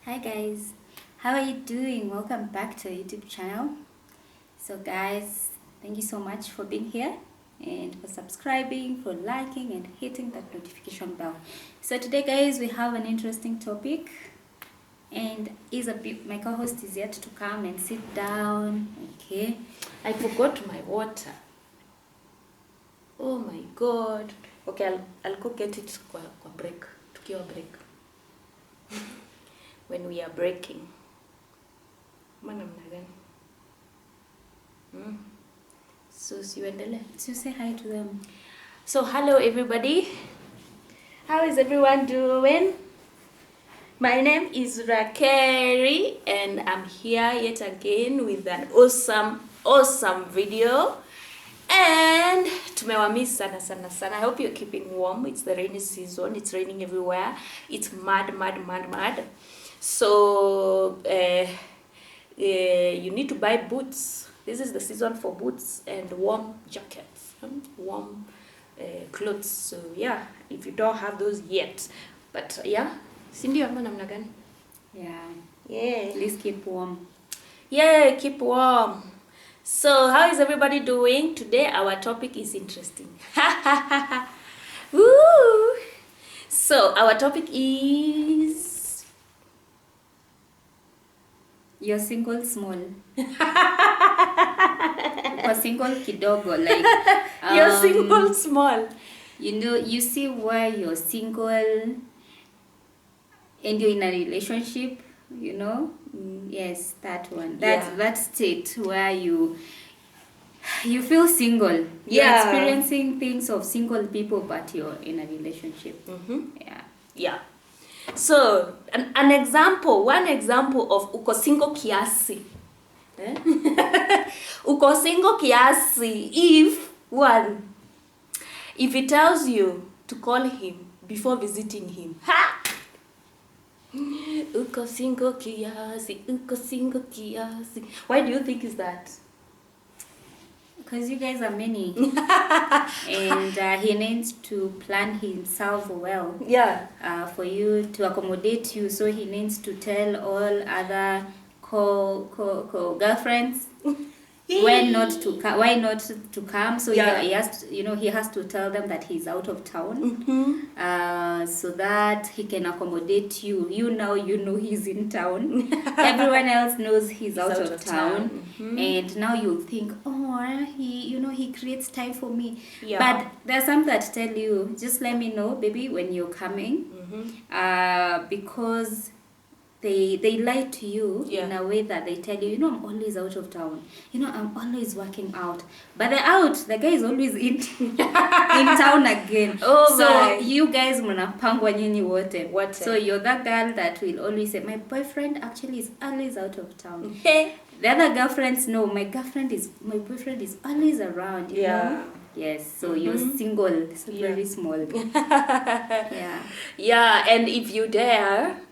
Hi guys, how are you doing? Welcome back to our YouTube channel. So guys, thank you so much for being here and for subscribing, for liking and hitting that notification bell. So today guys, we have an interesting topic and my co-host is yet to come and sit down. Okay, I forgot my water. Oh my god. Okay, I'll go get it kwa break. Tukiwa break. When we are breaking. Namna gani? So siuendele. so say hi to them. So hello everybody. How is everyone doing? My name is Rakeri and I'm here yet again with an awesome video. And tumewamiss sana. I hope you're keeping warm. It's the rainy season. It's raining everywhere. It's mad. So you need to buy boots. This is the season for boots and warm jackets, warm clothes. So yeah, if you don't have those yet, but yeah, sindio ama namna gani? Yeah. Please keep warm. Yeah, keep warm. So how is everybody doing? Today our topic is interesting. Woo! So our topic is You're single small. Or single kidogo, like you're single small. You know, you see why you're single and you're in a relationship, you know? Yes, that one. That state where you feel single. You're experiencing things of single people, but you're in a relationship. Yeah. So one example of uko single kiasi. Uko single kiasi if he tells you to call him before visiting him. Ha! Uko single kiasi. Why do you think is that? Because you guys are many. And he needs to plan himself well. Yeah. For you to accommodate you, so he needs to tell all other girlfriends why not to come. So yeah. he has to tell them that he's out of town, so that he can accommodate you. You know he's in town. Everyone else knows he's out of town. And now you think, oh, he creates time for me. But there's some that tell you, just let me know, baby, when you're coming, because they lie to you in a way that they tell you, I'm always out of town. I'm always working out. But the guy is always in town again. So you guys mnapangwa nyinyi wote. So you're that girl that will always say, my boyfriend actually is always out of town. The other girlfriends know my boyfriend is always around, you know? Yes, so you're single, so very small. Yeah, and if you dare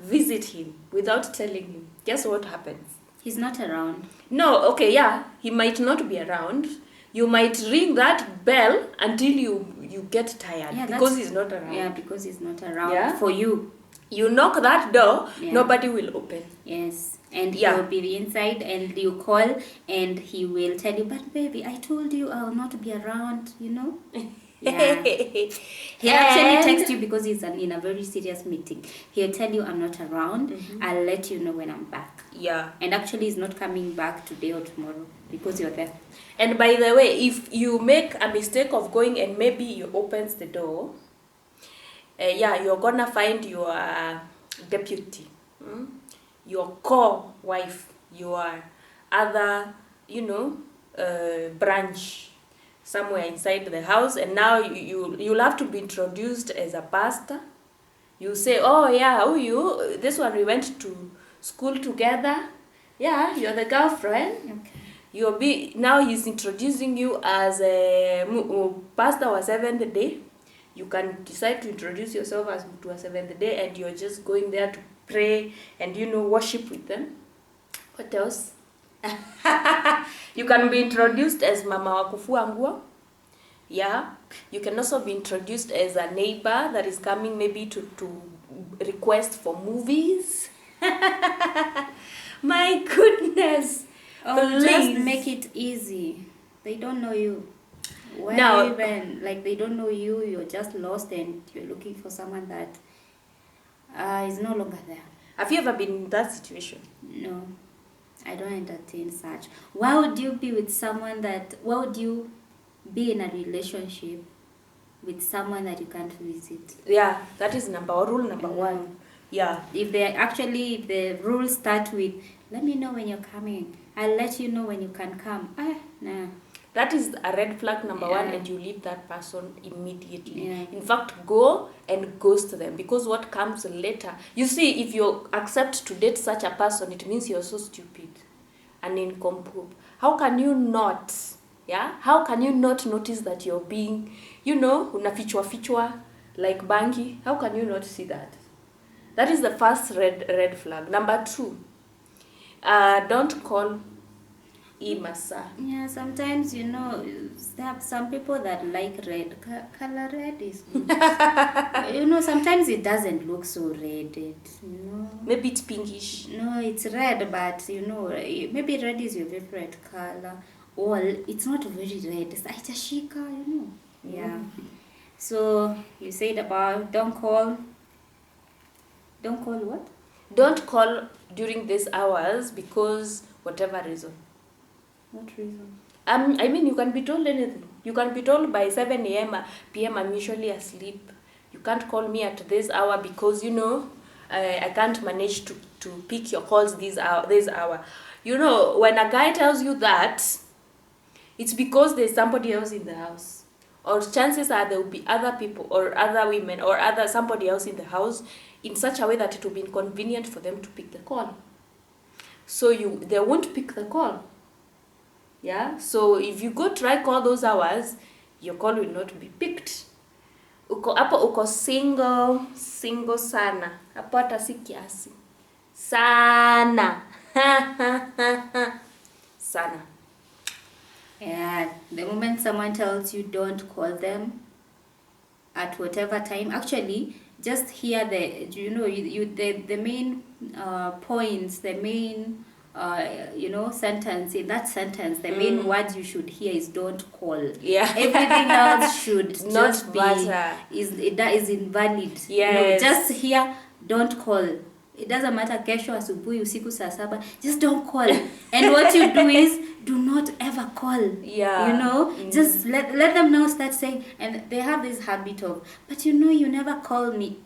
visit him without telling him, guess what happens? He's not around. No, okay, yeah, he might not be around. You might ring that bell until you get tired, because he's not around. Yeah, because he's not around for you. You knock that door, nobody will open. Yes, and he'll be inside, and you call, and he will tell you, but baby, I told you I'll not be around, Yeah. He actually texts you because he's in a very serious meeting. He'll tell you, I'm not around. I'll let you know when I'm back. Yeah. And actually he's not coming back today or tomorrow because you're there. And by the way, if you make a mistake of going and maybe you opens the door, you're gonna find your deputy, your co-wife, your other, branch somewhere inside the house, and now you'll have to be introduced as a pastor. You say, oh yeah, how are you? This one, we went to school together. Yeah, you're the girlfriend. Okay. Now he's introducing you as a pastor or Seventh Day. You can decide to introduce yourself as to a Seventh Day, and you're just going there to pray and worship with them. What else? You can be introduced as Mama wa kufua nguo. Yeah. You can also be introduced as a neighbor that is coming maybe to request for movies. My goodness. Just Please. make it easy. They don't know you. Why Now- even like they don't know you? You're just lost and you're looking for someone that is no longer there. Have you ever been in that situation? No, I don't entertain such. Why would you be with someone that? Why would you be in a relationship with someone that you can't visit? Yeah, that is rule number one. Yeah. If the rules start with, let me know when you're coming, I'll let you know when you can come. Nah. That is a red flag number one, Yeah. and you leave that person immediately. Yeah. In fact, go and ghost them, because what comes later, you see, if you accept to date such a person, it means you're so stupid and incompetent. How can you not? Yeah? How can you not notice that you're being, unafichwa like bangi? How can you not see that? That is the first red flag. Number two, don't call Imasa. Yeah, sometimes there are some people that like red. Color red is good. Sometimes it doesn't look so red. Maybe it's pinkish. No, it's red, but maybe red is your favorite color. Or it's not very red. It's Aitashika, Yeah. So you said about don't call what? Don't call during these hours because whatever reason. What reason? I mean, you can be told anything. You can be told by 7 a.m. p.m. I'm usually asleep. You can't call me at this hour because, I can't manage to pick your calls this hour. When a guy tells you that, it's because there's somebody else in the house. Or chances are there will be other people or other women or somebody else in the house in such a way that it will be inconvenient for them to pick the call. So they won't pick the call. Yeah, so if you go try call those hours, your call will not be picked. Uko single sana. Hapo hata si kiasi. Sana. Sana. Yeah, the moment someone tells you don't call them at whatever time, actually just hear the main points, the main sentence. In that sentence, the main words you should hear is don't call. Yeah. Everything else should Not just be matter. That is invalid. Yes. Just hear don't call. It doesn't matter kesho asubuhi usiku saa 7, just don't call. And what you do is do not ever call. Yeah. Just let them know, start saying, and they have this habit of, but you never call me.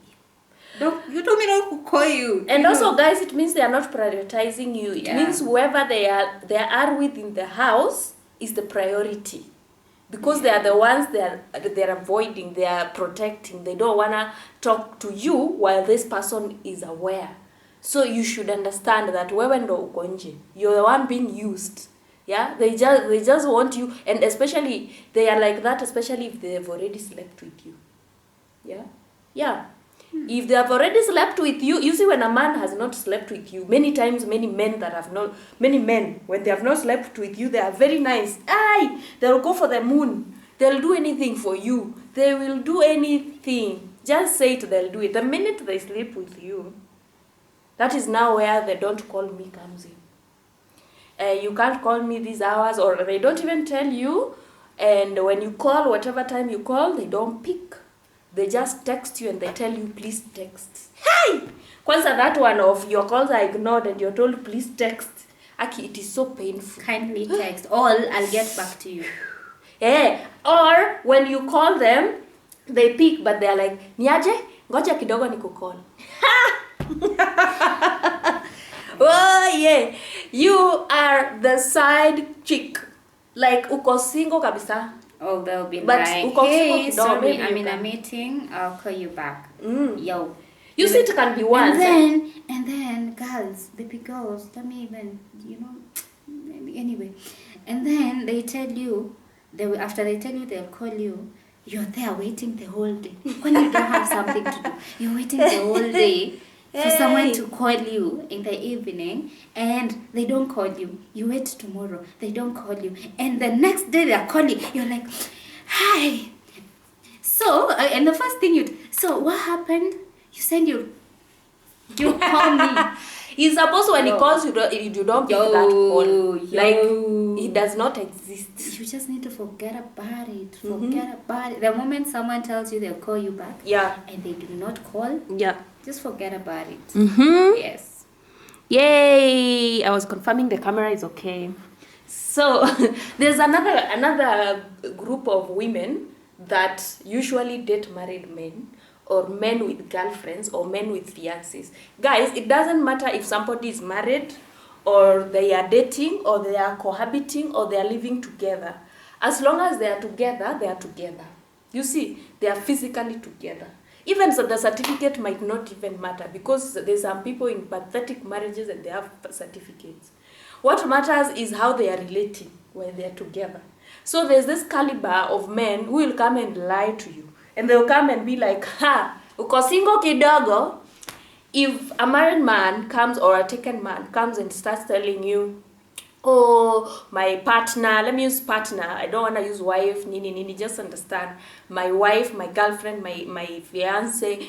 You told me not to call you. And also, guys, it means they are not prioritizing you. It means whoever they are with in the house is the priority. Because they are the ones they are avoiding, they are protecting. They don't wanna talk to you while this person is aware. So you should understand that wewe ndo uko nje. You're the one being used. Yeah, they just want you, and especially they are like that, especially if they have already slept with you. Yeah. If they have already slept with you, you see, when a man has not slept with you, many times, many men, when they have not slept with you, they are very nice. They'll go for the moon. They'll do anything for you. They will do anything. Just say it, they'll do it. The minute they sleep with you, that is now where the don't call me comes in. You can't call me these hours, or they don't even tell you. And when you call, whatever time you call, they don't pick. They just text you and they tell you, please text. Hey! Kwanza that one of your calls are ignored and you're told, please text. Aki, it is so painful. Kindly text. Or I'll get back to you. Or when you call them, they pick, but they're like, niaje, ngoja kidogo nikukall. Oh yeah, you are the side chick. Like uko single kabisa. Oh, they'll be But like, uko hey, single kidogo, sorry, maybe I'm you in a can. meeting. I'll call you back. Yo. You see, it can be once. And then girls, baby girls, let me even, anyway. And then they tell you, after they tell you, they'll call you. You're there waiting the whole day. When you don't have something to do, you're waiting the whole day for someone to call you in the evening, and they don't call you. You wait tomorrow, they don't call you. And the next day they're calling. You're like, hi. So, and the first thing so what happened? You send your You call me. He's supposed when he calls you don't pick that call. Like it does not exist. You just need to forget about it. Forget about it. The moment someone tells you they'll call you back, and they do not call, just forget about it. Yes. Yay! I was confirming the camera is okay. So there's another group of women that usually date married men, or men with girlfriends, or men with fiancés. Guys, it doesn't matter if somebody is married, or they are dating, or they are cohabiting, or they are living together. As long as they are together, they are together. You see, they are physically together. Even so, the certificate might not even matter, because there's some people in pathetic marriages and they have certificates. What matters is how they are relating when they are together. So there's this caliber of men who will come and lie to you. And they'll come and be like, uko single kidogo. If a married man comes, or a taken man comes and starts telling you, oh, my partner, let me use partner, I don't want to use wife, nini, just understand, my wife, my girlfriend, my fiance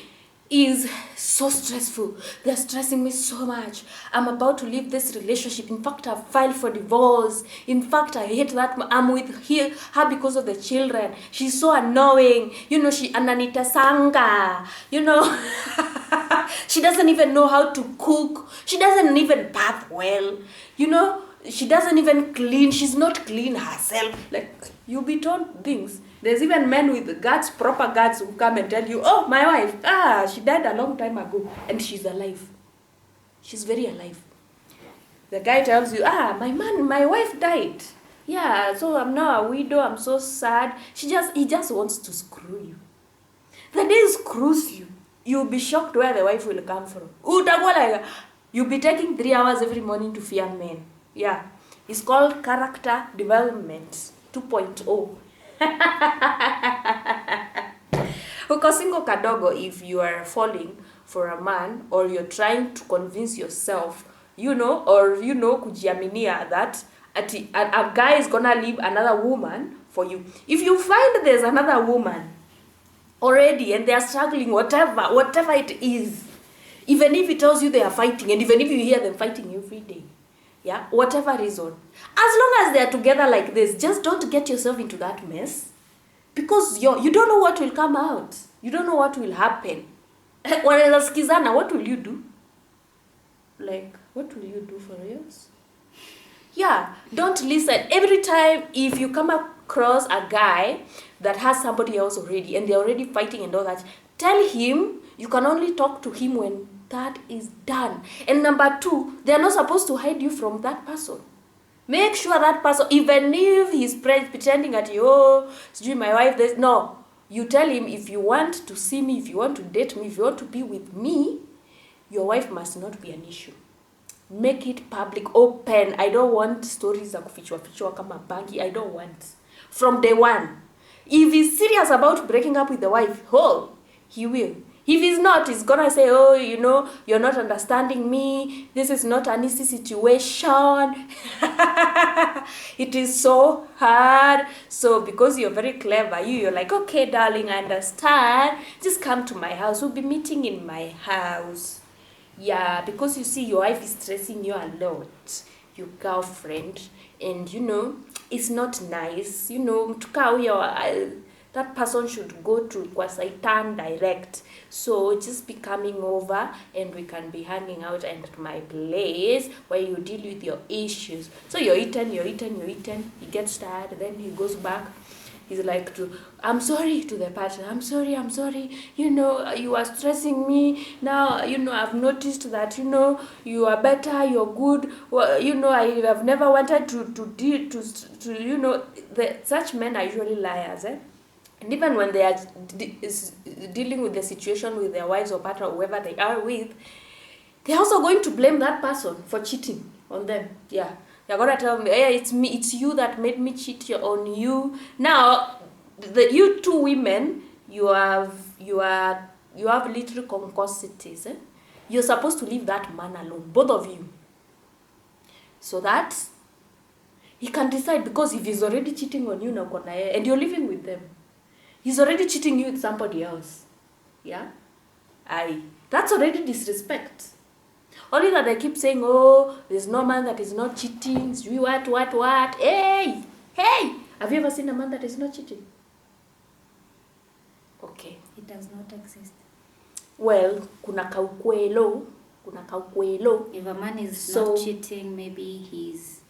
is so stressful. They're stressing me so much. I'm about to leave this relationship. In fact, I've filed for divorce. In fact, I hate that I'm with her because of the children. She's so annoying. You know, she ananita sanga. You know, she doesn't even know how to cook. She doesn't even bath well. You know, she doesn't even clean. She's not clean herself. Like, you'll be told things. There's even men with guts, proper guts, who come and tell you, oh, my wife, she died a long time ago, and she's alive. She's very alive. The guy tells you, my wife died. Yeah, so I'm now a widow, I'm so sad. He just wants to screw you. The day he screws you, you'll be shocked where the wife will come from. You'll be taking 3 hours every morning to fear men. Yeah, it's called character development 2.0. Uko single kadogo, if you are falling for a man, or you're trying to convince yourself, kujiaminia that a guy is gonna leave another woman for you. If you find there's another woman already and they are struggling, whatever it is, even if it tells you they are fighting, and even if you hear them fighting every day, yeah, whatever reason, as long as they are together like this, just don't get yourself into that mess, because you don't know what will come out. You don't know what will happen. What will you do? Like, what will you do for reals? Yeah, don't listen. Every time, if you come across a guy that has somebody else already, and they're already fighting and all that, tell him you can only talk to him when that is done. And number 2, they are not supposed to hide you from that person. Make sure that person, even if he's pretending at you, my wife, no. You tell him, if you want to see me, if you want to date me, if you want to be with me, your wife must not be an issue. Make it public, open. I don't want stories za kufichwa kama bangi. I don't want. From day one. If he's serious about breaking up with the wife, he will. If he's not, he's gonna say, you're not understanding me. This is not an easy situation. It is so hard. So because you're very clever, you're like, okay, darling, I understand. Just come to my house. We'll be meeting in my house. Yeah, because you see, your wife is stressing you a lot. Your girlfriend. And, it's not nice. That person should go to Kwasaitan direct. So just be coming over, and we can be hanging out at my place where you deal with your issues. So you're eating. He gets tired, then he goes back. He's like, I'm sorry to the partner. I'm sorry. You are stressing me. Now, I've noticed that, you are better, you're good. Well, I have never wanted such men are usually liars, And even when they are dealing with the situation with their wives or partner or whoever they are with, they're also going to blame that person for cheating on them. Yeah. They're going to tell me, hey, it's me, it's you that made me cheat on you. Now, you two women, you have little concosities. You're supposed to leave that man alone, both of you. So that he can decide, because if he's already cheating on you now, and you're living with them, he's already cheating you with somebody else. Yeah? That's already disrespect. Only that they keep saying, oh, there's no man that is not cheating. What? Hey! Have you ever seen a man that is not cheating? Okay. It does not exist. Well, kuna kaukwelo. If a man is not cheating, maybe he's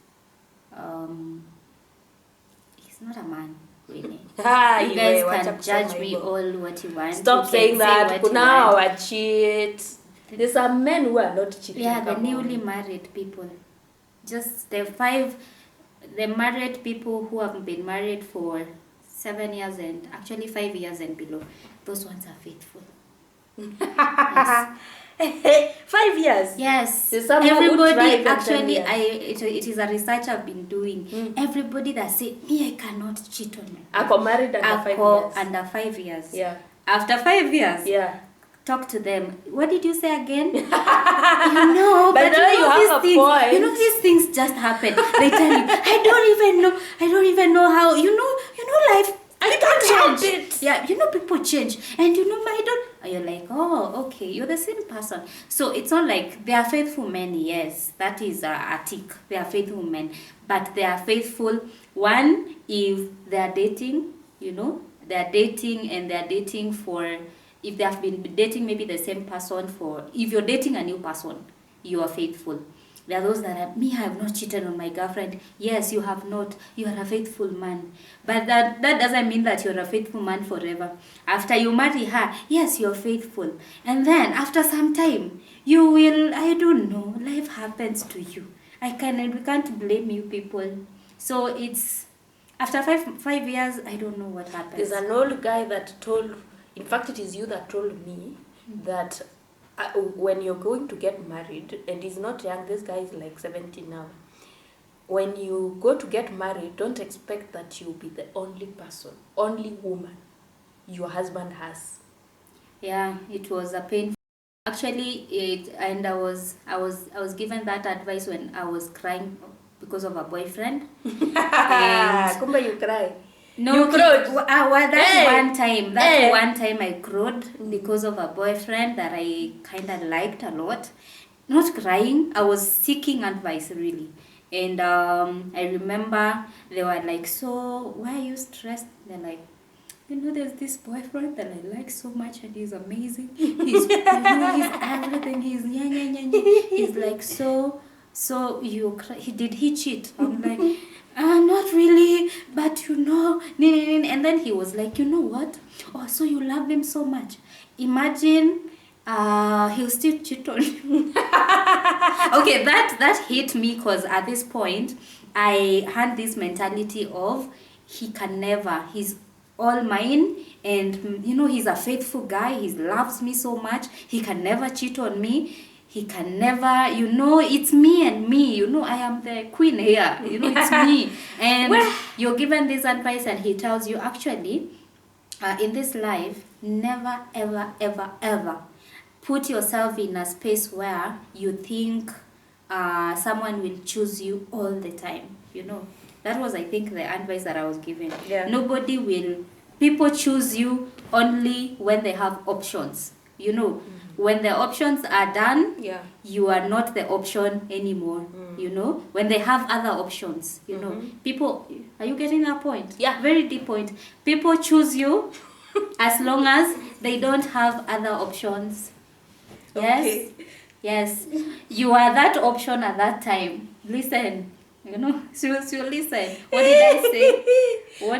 not a man, really. You guys can judge me all what you want. Stop saying that. Kuna wa cheat. There's some men who are not cheating. Yeah, the newly married people. Just the married people who have been married for 7 years and actually 5 years and below. Those ones are faithful. Yes. 5 years. Yes. Everybody actually, it is a research I've been doing. Everybody that say me, I cannot cheat on me. I got married under 5 years. Under 5 years. Yeah. After 5 years. Yeah. Talk to them. What did you say again? But you know these things just happen. They tell you, I don't even know how. You know life. I can't change it. Yeah, people change, and I don't. You're like, oh, okay, you're the same person. So it's not like they are faithful men. Yes, that is a tick. They are faithful men, but they are faithful. One, if they are dating, they are dating and they are dating for. If they have been dating maybe the same person if you're dating a new person, you are faithful. There are those that are, I have not cheated on my girlfriend. Yes, you have not. You are a faithful man. But that doesn't mean that you're a faithful man forever. After you marry her, yes, you're faithful. And then after some time, you will, I don't know, life happens to you. We can't blame you people. So it's, after five years, I don't know what happens. There's an old guy that told, in fact, it is you that told me that when you're going to get married, and he's not young, this guy is like 70 now. When you go to get married, don't expect that you'll be the only person, only woman your husband has. Yeah, it was a painful. Actually, I was given that advice when I was crying because of a boyfriend. Kumba, you cry. No, you cried. One time I cried because of a boyfriend that I kind of liked a lot. Not crying, I was seeking advice really. And I remember they were like, so why are you stressed? They're like, there's this boyfriend that I like so much and he's amazing. He's he's everything. He's He's like, so you cry. Did he cheat? I'm like, not really, but and then he was like, you know what? Oh, so you love him so much. Imagine he'll still cheat on you. Okay, that hit me because at this point I had this mentality of he can never, he's all mine, and he's a faithful guy, he loves me so much, he can never cheat on me. He can never, it's me and me. I am the queen here. It's me. And you're given this advice and he tells you, actually, in this life, never, ever, ever, ever put yourself in a space where you think someone will choose you all the time. That was, I think, the advice that I was given. Yeah. Nobody will. People choose you only when they have options. When the options are done, you are not the option anymore. When they have other options, people, are you getting that point? Yeah. Very deep point. People choose you as long as they don't have other options. Yes. Okay. Yes. You are that option at that time. Listen. She'll listen. What did I say?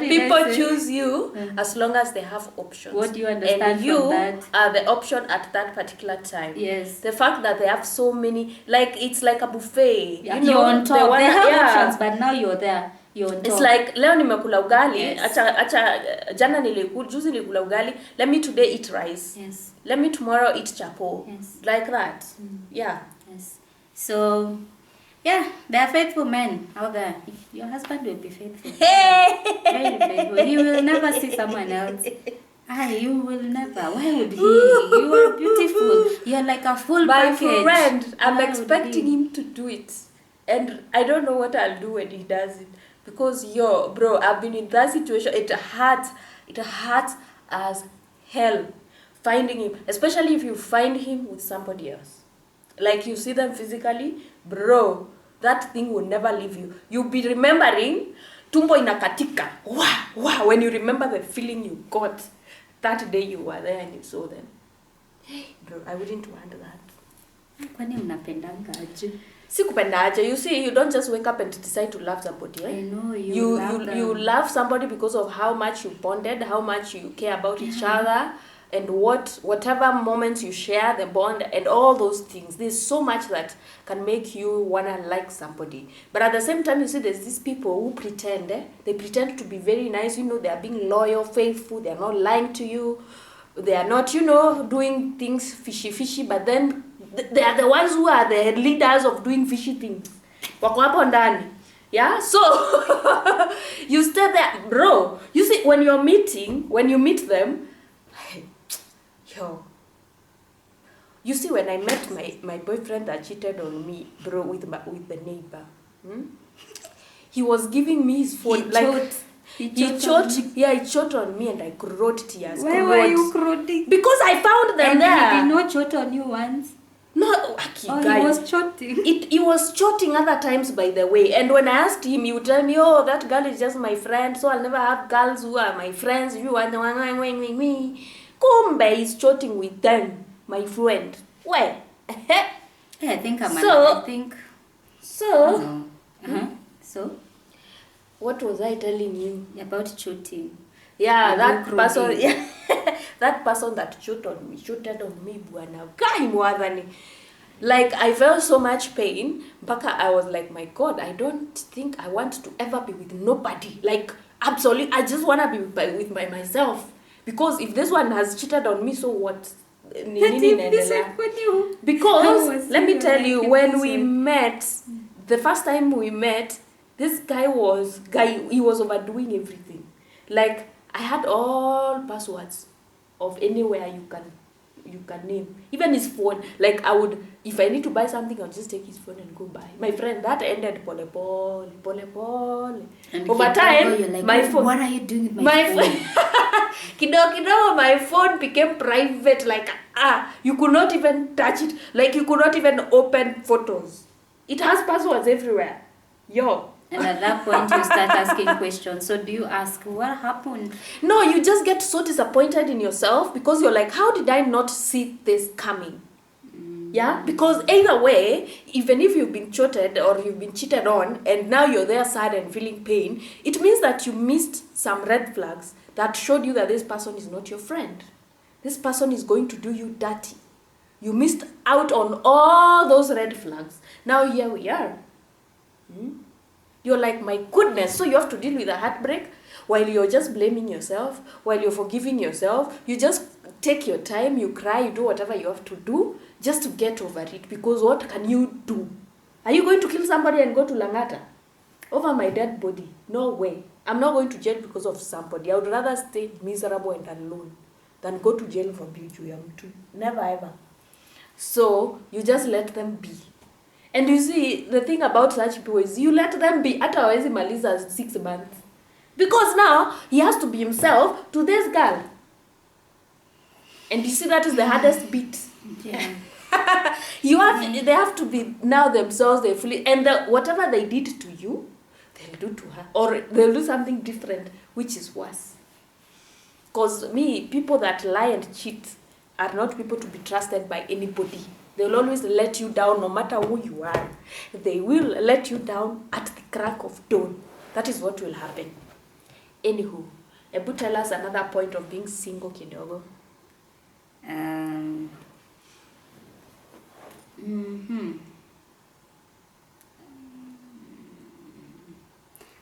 People choose you as long as they have options. What do you understand and you from that? are the option at that particular time. Yes. The fact that they have so many, like it's like a buffet. Yeah, you're on top. They have options, but now you're there. You're on top. It's like leo nimekula ugali. Yes. Acha jana juzi nilikula ugali. Let me today eat rice. Yes. Let me tomorrow eat chapo. Yes. Like that. Yeah. Yes. So. Yeah, they are faithful men out there. Your husband will be faithful. Very faithful. He will never see someone else. You will never. Why would he? You are beautiful. You are like a full package. My friend, I'm expecting him to do it. And I don't know what I'll do when he does it. Because, bro, I've been in that situation. It hurts as hell. finding him, especially if you find him with somebody else. Like you see them physically, bro, that thing will never leave you. You'll be remembering tumbo inakatika. Wow, when you remember the feeling you got that day you were there and you saw them. Hey, bro, I wouldn't want that. Kwani mnapendanga aje? Si kupenda aje. You see, you don't just wake up and decide to love somebody. Eh? I know you love somebody because of how much you bonded, how much you care about each other, and whatever moments you share, the bond, and all those things. There's so much that can make you wanna like somebody. But at the same time, you see, there's these people who pretend. They pretend to be very nice. You know, they are being loyal, faithful. They are not lying to you. They are not, you know, doing things fishy. But then they are the ones who are the leaders of doing fishy things. Wako hapo ndani. Yeah, so you stay there, bro. You see, when you meet them, yo. You see, when I met my boyfriend that cheated on me, bro, with the neighbor, he was giving me his phone. He choked on me and I cried tears. Why were you crying? Because I found them and there. And he did not choke on you once? No, guys. He was choking. He was choking other times, by the way. And when I asked him, he would tell me, oh, that girl is just my friend, so I'll never have girls who are my friends. You are me. Kumbe is choking with them, my friend. Where? Yeah, I think So? What was I telling you? About shooting. Yeah, that person. Yeah, that person that shooted on me, bwana. Kai mwadhani. Like, I felt so much pain. Mpaka I was like, my God, I don't think I want to ever be with nobody. Like, absolutely, I just want to be with myself. Because if this one has cheated on me, so what? Because, let me tell you, when we met, the first time we met, this guy he was overdoing everything. Like, I had all passwords of anywhere you can name. Even his phone. Like, if I need to buy something, I'll just take his phone and go buy. My friend, that ended pole. And over time, like, my phone. What are you doing with my phone? Kidogo, my phone became private. Like, you could not even touch it. Like, you could not even open photos. It has passwords everywhere. Yo. And at that point, you start asking questions. So do you ask, what happened? No, you just get so disappointed in yourself because you're like, how did I not see this coming? Yeah? Because either way, even if you've been cheated or you've been cheated on and now you're there sad and feeling pain, it means that you missed some red flags that showed you that this person is not your friend. This person is going to do you dirty. You missed out on all those red flags. Now here we are. You're like, my goodness, so you have to deal with a heartbreak while you're just blaming yourself, while you're forgiving yourself. You just take your time, you cry, you do whatever you have to do just to get over it. Because what can you do? Are you going to kill somebody and go to Langata over my dead body? No way. I'm not going to jail because of somebody. I would rather stay miserable and alone than go to jail for Bijuya. Never ever. So you just let them be. And you see, the thing about such people is you let them be. Hata hawezi maliza 6 months. Because now, he has to be himself to this girl. And you see, that is the hardest bit. Yeah. They have to be now themselves, they're fully, and whatever they did to you, they'll do to her. Or they'll do something different, which is worse. Because people that lie and cheat are not people to be trusted by anybody. They will always let you down no matter who you are. They will let you down at the crack of dawn. That is what will happen. Anywho, Ebu, tell us another point of being single kidogo.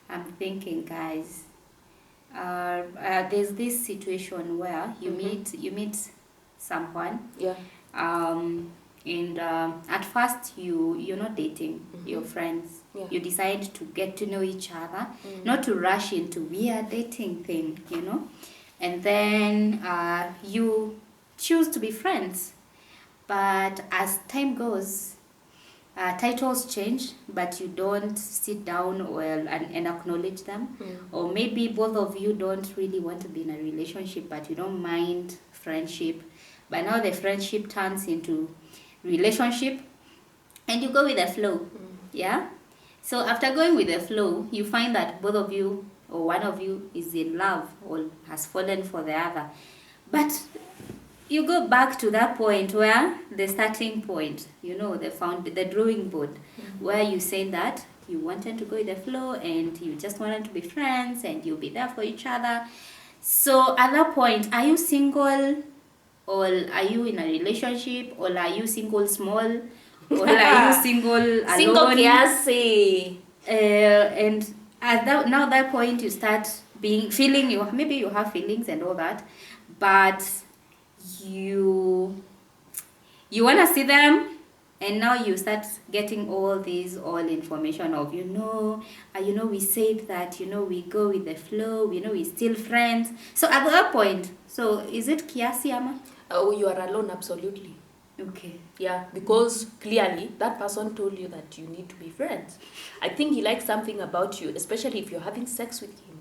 I'm thinking, guys. There's this situation where you meet someone. Yeah. And at first you're not dating, you're friends. Yeah. You decide to get to know each other, not to rush into a dating thing, and then you choose to be friends. But as time goes, titles change, but you don't sit down and acknowledge them. Or maybe both of you don't really want to be in a relationship, but you don't mind friendship. but now the friendship turns into relationship, and you go with the flow. Yeah. So after going with the flow, you find that both of you or one of you is in love or has fallen for the other, but you go back to that point where the starting point, the drawing board, where you say that you wanted to go with the flow and you just wanted to be friends and you'll be there for each other. So at that point, are you single, or are you in a relationship, or are you single small, or are you single alone? Single KIASI. And at that point, you start feeling maybe you have feelings and all that, but you want to see them, and now you start getting all information of we said that we go with the flow, we're still friends. So at that point, so is it KIASI, Ama? Oh, you are alone, absolutely. Okay. Yeah, because clearly that person told you that you need to be friends. I think he likes something about you, especially if you're having sex with him.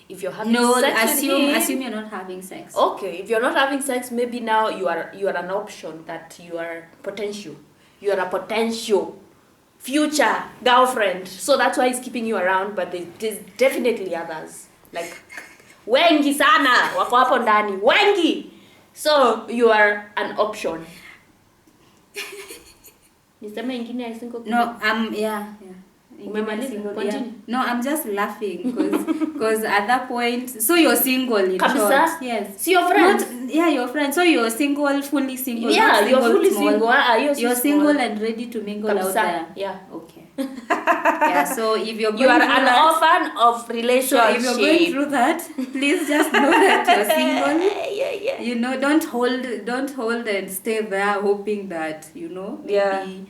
If you're having sex with him, assume you're not having sex. Okay, if you're not having sex, maybe now you are an option, that you are potential. You are a potential future girlfriend. So that's why he's keeping you around, but there's definitely others. Like wengi sana wako hapo ndani, wengi. So you are an option. Nisema ingine I think. No, yeah. Continue. No, I'm just laughing because at that point, so you're single in short. Yes. So you're friends. You're friends. So you're single, fully single. Yeah, you're fully single. You're single and ready to mingle out there. Yeah. Okay. Yeah. So if you're going you are through an orphan of relationship. So if you're going through that, please just know that you're single. Yeah. Don't hold and stay there hoping that maybe.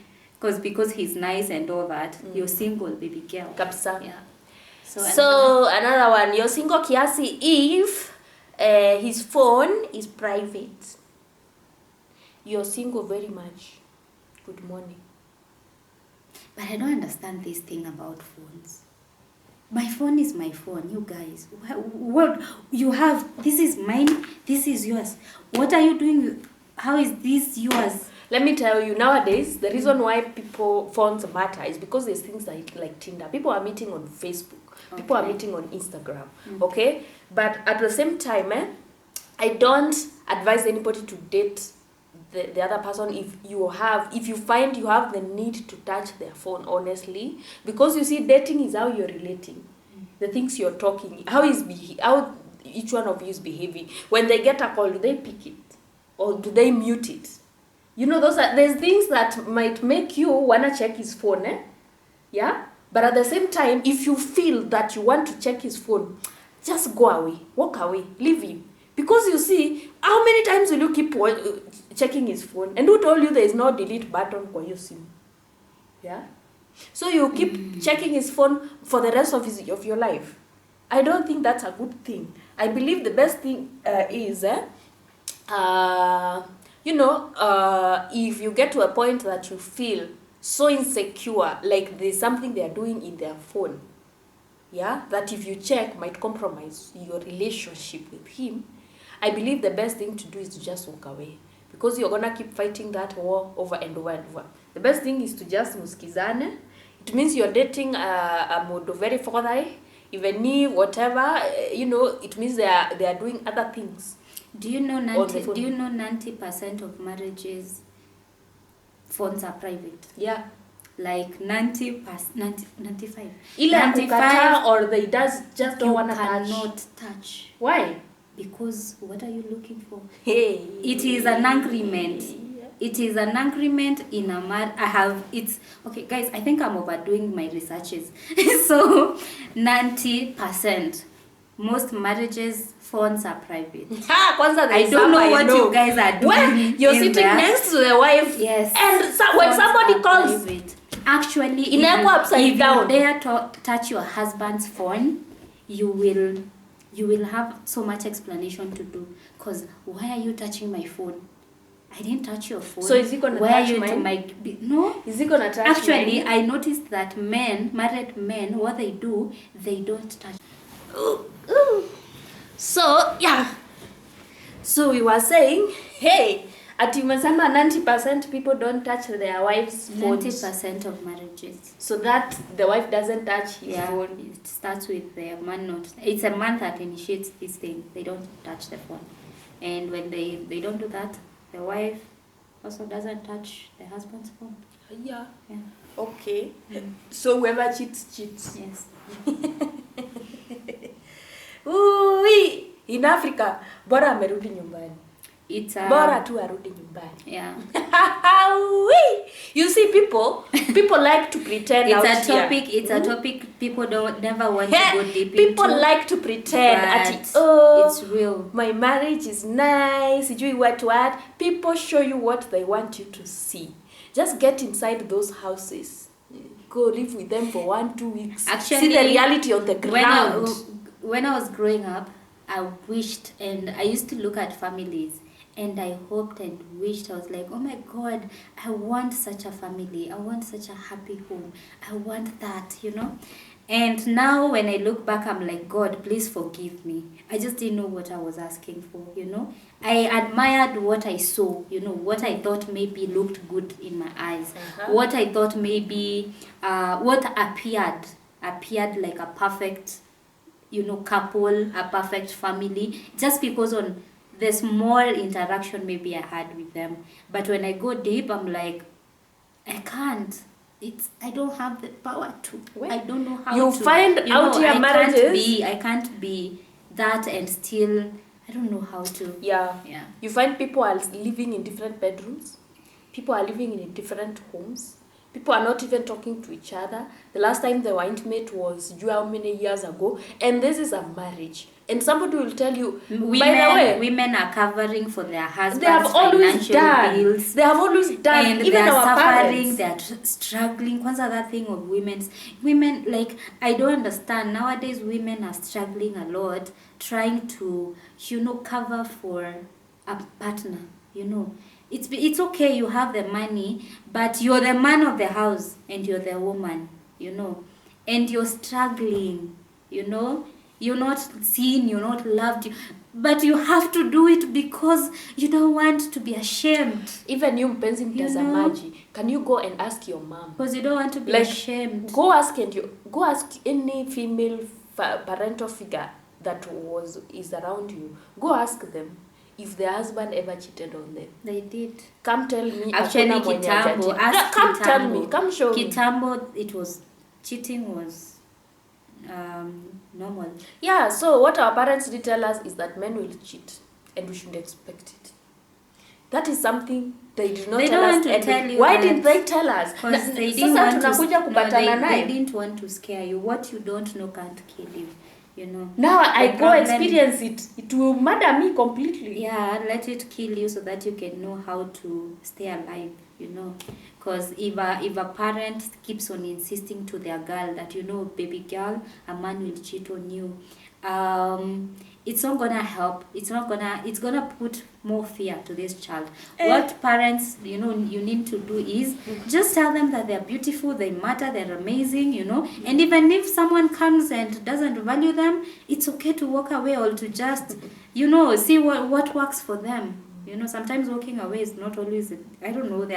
Because he's nice and all that, you're single, baby girl. Kapsa. Yeah. So another one, you're single KIASI if his phone is private. You're single very much. Good morning. But I don't understand this thing about phones. My phone is my phone, you guys. What you have? This is mine. This is yours. What are you doing? How is this yours? Let me tell you, nowadays, the reason why phones matter is because there's things like Tinder. People are meeting on Facebook. Okay. People are meeting on Instagram. Okay? But at the same time, I don't advise anybody to date the other person if you find you have the need to touch their phone, honestly. Because you see, dating is how you're relating. The things you're talking, how each one of you is behaving. When they get a call, do they pick it? Or do they mute it? There's things that might make you wanna check his phone, yeah. But at the same time, if you feel that you want to check his phone, just go away, walk away, leave him. Because you see, how many times will you keep checking his phone? And who told you there is no delete button for your SIM? Yeah. So you keep checking his phone for the rest of your life. I don't think that's a good thing. I believe the best thing is if you get to a point that you feel so insecure, like there's something they are doing in their phone, yeah, that if you check might compromise your relationship with him, I believe the best thing to do is to just walk away, because you're gonna keep fighting that war over and over and over. The best thing is to just muskizane. It means you're dating a modo very further, even if whatever, it means they are doing other things. Do you know 90% of marriages phones are private? Yeah. Like 95. Either or they just don't want to touch. You cannot touch. Why? Because what are you looking for? Hey. It is an agreement. It is an agreement in a okay, guys, I think I'm overdoing my researches. So 90%. Most marriages phones are private. I don't know what you guys are doing. When you're sitting next to the wife, yes, and when somebody calls, private. Actually, if you dare to touch your husband's phone, you will have so much explanation to do. Because why are you touching my phone? I didn't touch your phone. So is he gonna touch mine? No. Is he gonna touch Actually, mine? I noticed that married men, what they do, they don't touch. So yeah. So we were saying, hey, Ati umesema 90% people don't touch their wives' phones. 90% of marriages. So that the wife doesn't touch his phone. It starts with the man not. It's a man that initiates this thing. They don't touch the phone. And when they don't do that, the wife also doesn't touch the husband's phone. Yeah. Yeah. Okay. So whoever cheats, cheats. Yes. Ui, in Africa, bora amerudi nyumbani. It's bora tu arudi nyumbani. Yeah. You see, people like to pretend. It's a topic. Here. It's a topic people never want to go deep people into. Like to pretend. It's real. My marriage is nice. You what? People show you what they want you to see. Just get inside those houses. Go live with them for 1-2 weeks. Actually, see the reality on the ground. When I was growing up, I wished, and I used to look at families, and I hoped and wished. I was like, oh my God, I want such a family. I want such a happy home. I want that, you know. And now when I look back, I'm like, God, please forgive me. I just didn't know what I was asking for, you know. I admired what I saw, you know, what I thought maybe looked good in my eyes. What I thought maybe, what appeared like a perfect, you know, couple, a perfect family, just because on the small interaction maybe I had with them. But when I go deep, I'm like, I can't. I don't have the power to. Well, I don't know how to. You find out your marriages. I can't be that and still, I don't know how to. Yeah. You find people are living in different bedrooms. People are living in different homes. People are not even talking to each other. The last time they were intimate was how many years ago? And this is a marriage. And somebody will tell you, by the way, women are covering for their husbands' they have always done. bills. They have always done. And even they are our suffering. parents. They are struggling. What's that thing of women? Like, I don't understand. Nowadays, women are struggling a lot, trying to, you know, cover for a partner. You know, it's okay. You have the money, but you're the man of the house and you're the woman. You know, and you're struggling. You know. You're not seen, you're not loved, but you have to do it because you don't want to be ashamed. Even you mpenzi mtazamaji, can you go and ask your mom? Because you don't want to be ashamed. Go ask any female parental figure that is around you. Go ask them if their husband ever cheated on them. They did. Come tell me. Actually, Kitambo. Come tell me. Come show me. Kitambo, cheating was normal. Yeah, so what our parents did tell us is that men will cheat and we shouldn't expect it. That is something they did not tell us. Why didn't they tell us? Because they didn't want to scare you. What you don't know can't kill you. You know. Now I go experience it. It will murder me completely. Yeah, let it kill you so that you can know how to stay alive. You know, because if a parent keeps on insisting to their girl that, you know, baby girl, a man will cheat on you, it's not gonna help. It's gonna put more fear to this child. What parents, you know, you need to do is just tell them that they're beautiful, they matter, they're amazing, you know. And even if someone comes and doesn't value them, it's okay to walk away or to just, you know, see what works for them. You know, sometimes walking away is not always, I don't know, they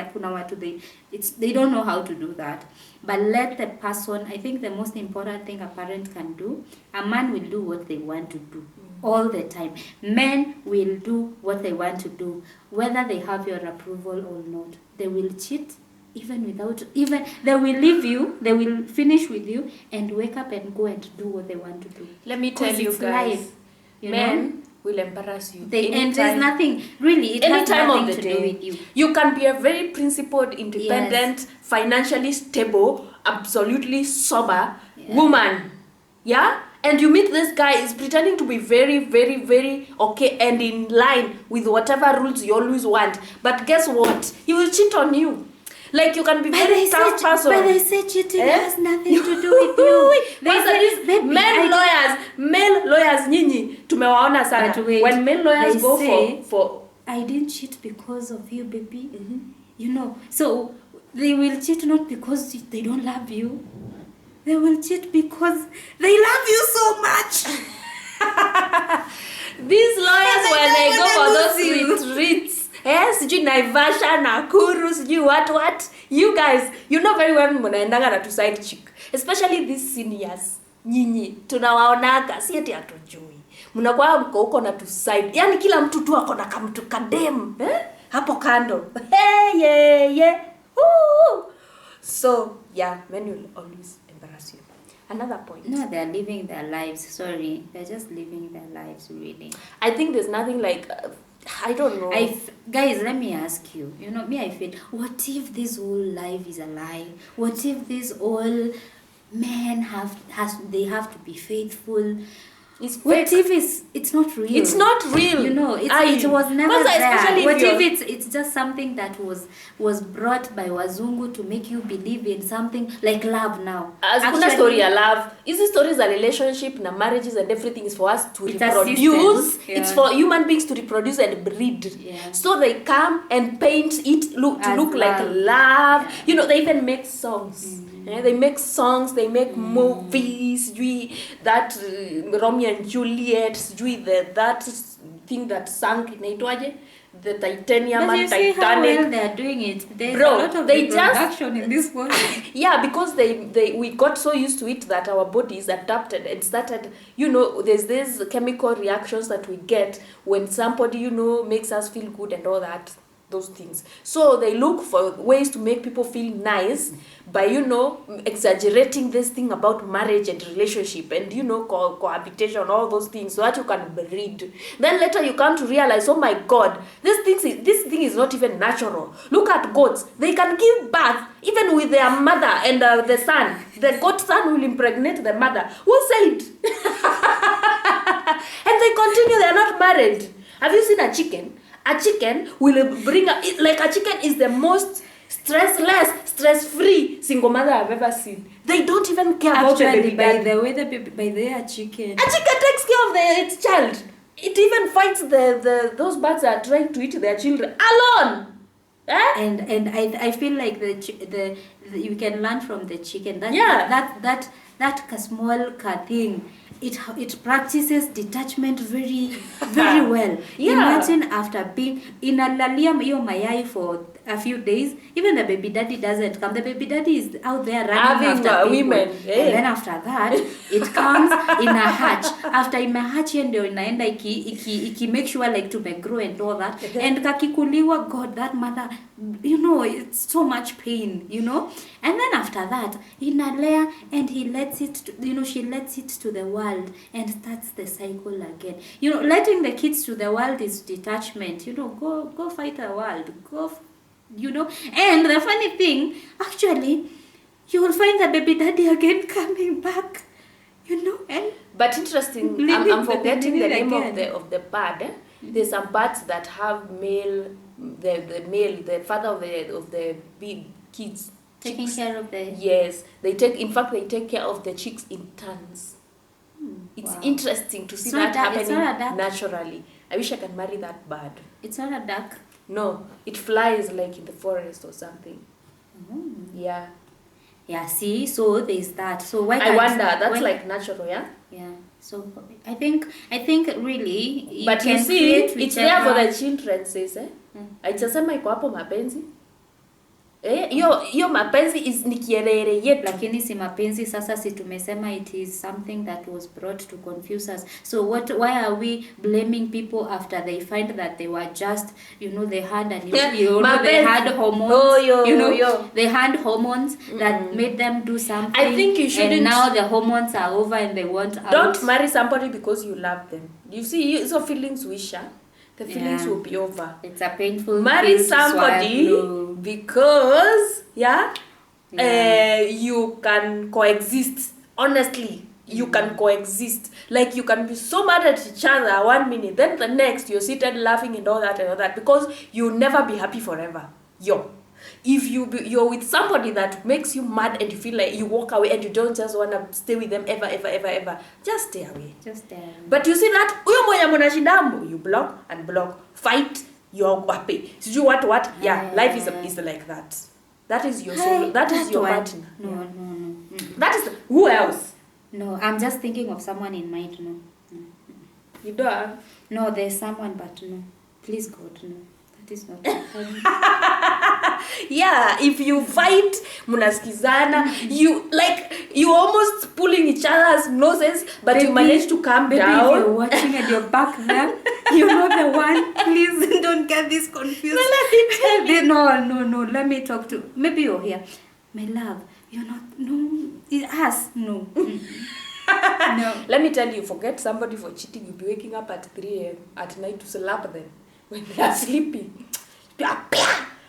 don't know how to do that. But let the person, I think the most important thing a parent can do, a man will do what they want to do all the time. Men will do what they want to do, whether they have your approval or not. They will cheat even they will leave you, they will finish with you and wake up and go and do what they want to do. Let me tell you guys, life, men will embarrass you. And there's nothing, really, it has nothing to do with you. You can be a very principled, independent, financially stable, absolutely sober woman. Yeah? And you meet this guy is pretending to be very, very, very okay and in line with whatever rules you always want. But guess what? He will cheat on you. Like, you can be very tough person. But they say cheating has nothing to do with you. Male lawyers nyinyi tumewaona sana. When male lawyers go for I didn't cheat because of you, baby. You know, so they will cheat not because they don't love you. They will cheat because they love you so much. These lawyers, when they go for those retreats sijui Naivasha, Nakuru, sijui what. You guys, you know very well mnaendanga na to side chick. Especially these seniors. Nyinyi, tunawaonaga, si eti hatujui. Mnakuwa mko huko na to side. Yaani kila mtu tu ako na kamtu kadem, hapo kando. Yeah. Woo! So, yeah, men will always embarrass you. Another point. No, they're living their lives. Sorry. They're just living their lives, really. I think there's nothing like, I don't know. Guys, let me ask you. You know, me, I feel, what if this whole life is a lie? What if this all men they have to be faithful? What if it's not real? It's not real. You know, it was never there. What if it's just something that was brought by wazungu to make you believe in something like love now? As kuna story ya love. These stories are relationship na marriages and everything is for us to reproduce. Yeah. It's for human beings to reproduce and breed. Yeah. So they come and paint it to look love. Like love. Yeah. You know, they even make songs. Yeah, they make songs, they make movies, that Romeo and Juliet, that thing that sank in the Titanium and Titanic. How well they are doing it. There's a lot of production in this world. Yeah, because we got so used to it that our bodies adapted and started, you know, there's these chemical reactions that we get when somebody, you know, makes us feel good and all that. Those things. So they look for ways to make people feel nice by, you know, exaggerating this thing about marriage and relationship and, you know, cohabitation, all those things, so that you can breed. Then later you come to realize, oh my God, this thing is not even natural. Look at goats. They can give birth even with their mother and the son. The goat son will impregnate the mother. Who said? And they continue, they are not married. Have you seen a chicken? A chicken will bring a chicken is the most stressless, stress-free single mother I've ever seen. They don't even care about the baby. By the way, a chicken takes care of its child. It even fights those birds that are trying to eat their children alone. And I feel like the you can learn from the chicken. That small thing. It practices detachment very very well. Yeah. Imagine after being inalalia hiyo mayai for a few days, even the baby daddy doesn't come. The baby daddy is out there running after women. Yeah. And then after that, it comes in a hatch. After imehatch ndio inaenda iki make sure like to grow and all that. And kakikuliwa, God, that mother, you know, it's so much pain, you know. And then after that, inalea and he lets it, she lets it to the world and starts the cycle again. You know, letting the kids to the world is detachment. You know, go fight the world. You know, and the funny thing, actually, you will find the baby daddy again coming back, you know. And but interesting, I'm forgetting the name of the bird. There's some birds that have male, the father of the big kids taking care of the. Yes, they take care of the chicks in turns. It's interesting to see that happening naturally. I wish I can marry that bird. It's not a duck. No, it flies like in the forest or something. Yeah. Yeah, see, so there's that. So why I wonder, that's like natural, yeah? Yeah. So I think really but you see, it's there for the children, says Aichasema iko hapo mapenzi. Hiyo mapenzi is ni kielele yetu. Lakini si mapenzi sasa, si tumesema it is something that was brought to confuse us. So why are we blaming people after they find that they were just, you know, they had they had hormones. They had hormones that made them do something. I think you shouldn't. And now the hormones are over and they want out. Don't marry somebody because you love them. You see, so feelings wisher. The feelings will be over. It's a painful. Marry somebody because you can coexist. Honestly, you can coexist. Like you can be so mad at each other 1 minute, then the next you're seated laughing and all that because you'll never be happy forever. If you're with somebody that makes you mad and you feel like you walk away and you don't just want to stay with them ever, just stay away. But you see that you block and block, fight, you're happy. So you what? Life is like that. That is your soul. That is your partner. No. That is who else? No, I'm just thinking of someone in mind. No. You don't? No, there's someone, but no. Please God, no. That is not funny. Yeah, if you fight, munaskizana, you almost pulling each other's noses, but Baby, you manage to calm baby, down. if you're watching and you're back there, you're not the one. Please don't get this confused. No. Let me talk to. Maybe you're here. My love, you're not. No, it's us. No. No. Let me tell you, forget somebody for cheating. You'll be waking up at 3 a.m. at night to slap them when they are sleeping.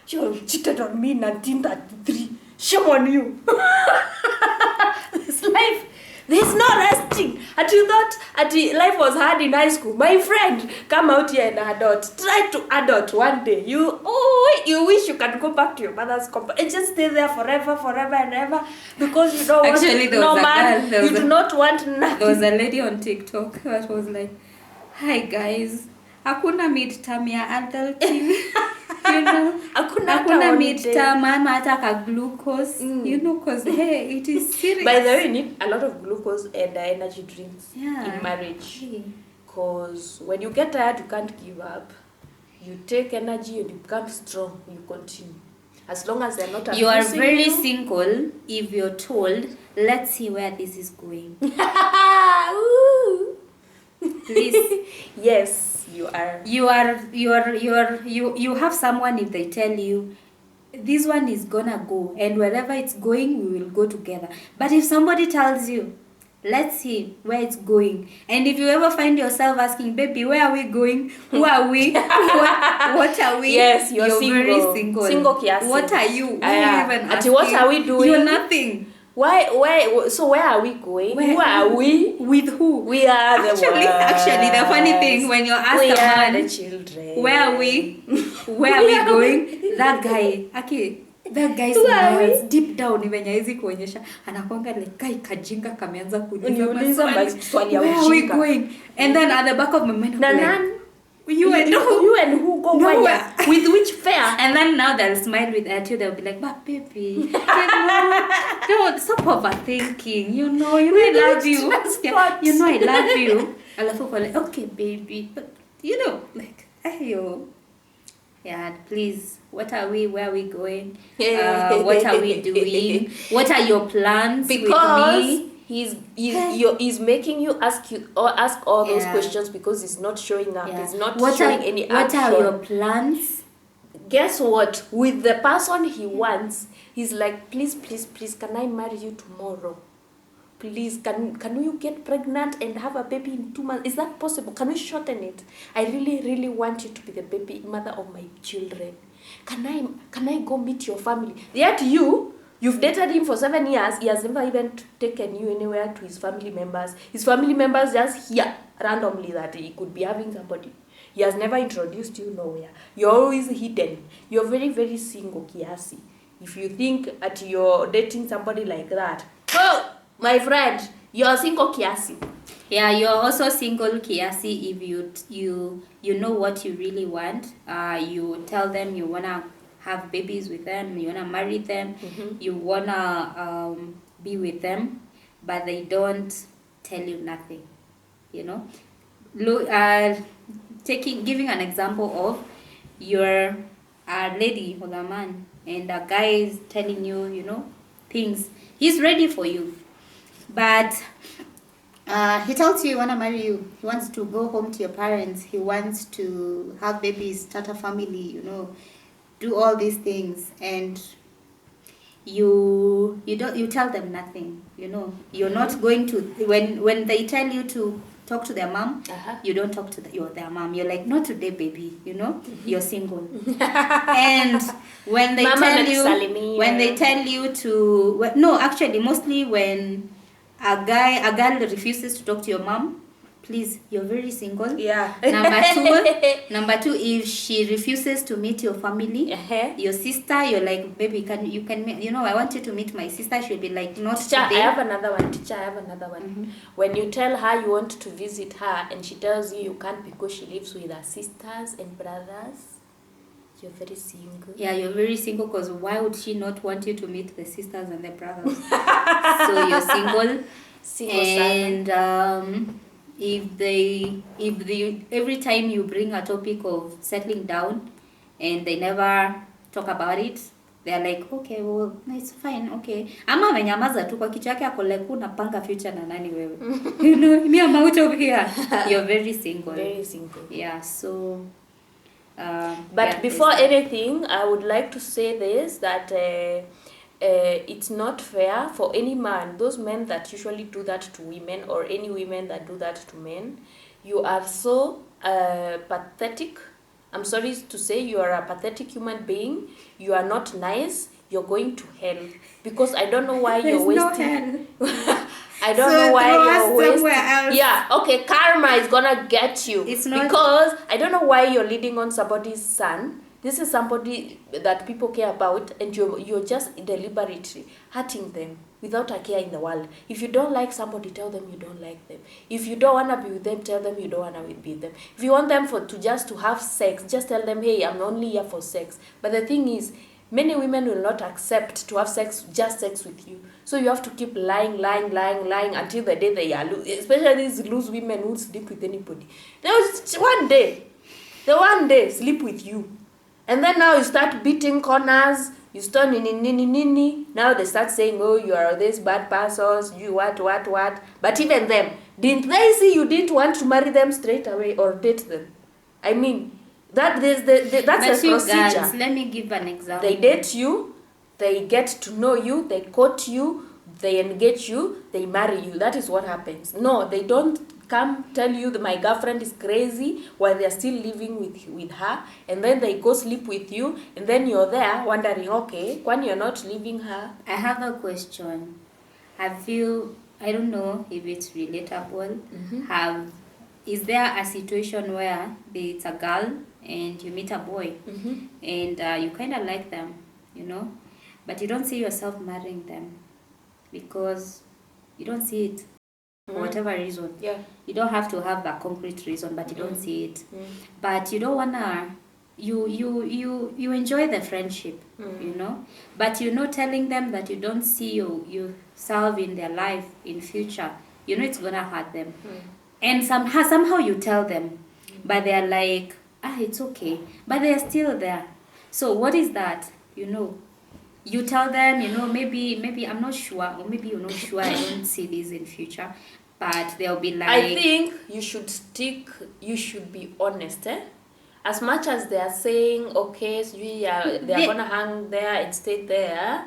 You cheated on me in 1933. Shame on you. This life, there's no resting. And you thought life was hard in high school. My friend, come out here and adult. Try to adult one day. You wish you can go back to your mother's compound and just stay there forever and ever, because you don't Actually, want no man. You do not want nothing. There was a lady on TikTok that was like, "Hi guys, hakuna midterm ya adulting." You know, hakuna midterm, mama ataka glucose. You know, cause hey, it is serious. By the way, you need a lot of glucose and energy drinks in marriage. Because when you get tired, you can't give up. You take energy and you become strong. You continue. As long as they're not abusing you are very single if you're told, let's see where this is going. Please. Yes, you are. You have someone, if they tell you this one is gonna go and wherever it's going we will go together. But if somebody tells you, let's see where it's going, and if you ever find yourself asking, baby, where are we going? Who are we? What are we? Yes, you're single. Very single. Single KIASI. What are you? What are you even asking? What are we doing? You're nothing. Why? So where are we going? Who are we? With who? We are the ones. Actually, the funny thing, when you ask we a man, are the children. where are we? Where are we going? That guy, that guy's smiles deep down when haizi kuonyesha, anakuanga like kai kajinga kameanza kuuliza maswali ya ujinga. Where are we going? And then at the back of my mind, you and who go where? With which fare? And then now they'll smile at you. They'll be like, "But baby, don't stop overthinking. You know I love you. You know I love you." Alafu kwa like, "Okay, baby, but you know, like, ayo, yeah, please. What are we? Where are we going? What are we doing? What are your plans with me?" He's making you ask all those questions because he's not showing up. He's not showing any action. What are your plans? Guess what? With the person he wants, he's like, please, can I marry you tomorrow? Please, can you get pregnant and have a baby in 2 months? Is that possible? Can we shorten it? I really want you to be the baby mother of my children. Can I go meet your family? Yet you've dated him for 7 years. He has never even taken you anywhere to his family members. His family members just hear randomly that he could be having somebody. He has never introduced you nowhere. You're always hidden. You're very, very single, KIASI. If you think that you're dating somebody like that, oh, my friend, you're single, KIASI. Yeah, you're also single, KIASI, if you know what you really want. You tell them you wanna have babies with them, you wanna marry them, you wanna be with them, but they don't tell you nothing. You know, look, giving an example of you're a lady or a man, and a guy is telling you, things. He's ready for you, but he tells you he wanna marry you. He wants to go home to your parents. He wants to have babies, start a family. Do all these things, and you tell them nothing. You're not going to when they tell you to talk to their mom. You don't talk to their mom. You're like, not today, baby. You're single. And when they tell you to actually mostly when a girl refuses to talk to your mom, please, you're very single. Yeah. Number two, if she refuses to meet your family, your sister, you're like, baby, I want you to meet my sister. She'll be like, not Teacher, today. I have another one. When you tell her you want to visit her and she tells you can't because she lives with her sisters and brothers, you're very single. Yeah, you're very single, because why would she not want you to meet the sisters and the brothers? So you're single. And if every time you bring a topic of settling down, and they never talk about it. They're like, okay, well, it's fine, okay. Ama amenyamaza tu kwa kichwa yake ako like, unapanga future na nani wewe? You know, me I'm out of here. You're very single. Very single. Yeah, so... but yeah, before anything, I would like to say this, that it's not fair for any man, those men that usually do that to women, or any women that do that to men. You are so pathetic. I'm sorry to say, you are a pathetic human being. You are not nice. You're going to hell. Because I don't know why you're wasting... I don't know why you're wasting... Yeah, okay, karma is gonna get you. It's not... Because I don't know why you're leading on somebody's son. This is somebody that people care about, and you're just deliberately hurting them without a care in the world. If you don't like somebody, tell them you don't like them. If you don't want to be with them, tell them you don't want to be with them. If you want them to have sex, just tell them, hey, I'm only here for sex. But the thing is, many women will not accept to have just sex with you. So you have to keep lying until the day they are especially these loose women who sleep with anybody. One day sleep with you. And then now you start beating corners, you start nini. Now they start saying, oh, you are this bad person, you what. But even them, didn't they see you didn't want to marry them straight away or date them? I mean, that's the procedure. Guys, let me give an example. They date you, they get to know you, they court you, they engage you, they marry you. That is what happens. No, they don't come tell you that my girlfriend is crazy while they're still living with her, and then they go sleep with you, and then you're there wondering, okay, when you're not leaving her. I have a question. Have you, I don't know if it's relatable, is there a situation where it's a girl and you meet a boy and you kind of like them, you know, but you don't see yourself marrying them because you don't see it for whatever reason. Yeah. You don't have to have a concrete reason, but you don't see it. But you don't wanna, you enjoy the friendship, you know, but you're not telling them that you don't see you serve in their life in future. You know it's gonna hurt them. And somehow you tell them, but they're like, it's okay, but they're still there. So what is that? You know, you tell them, you know, maybe I'm not sure, or maybe you're not sure, I don't see this in future, but they'll be like... I think you should be honest, as much as they are saying, okay, so they're gonna hang there and stay there,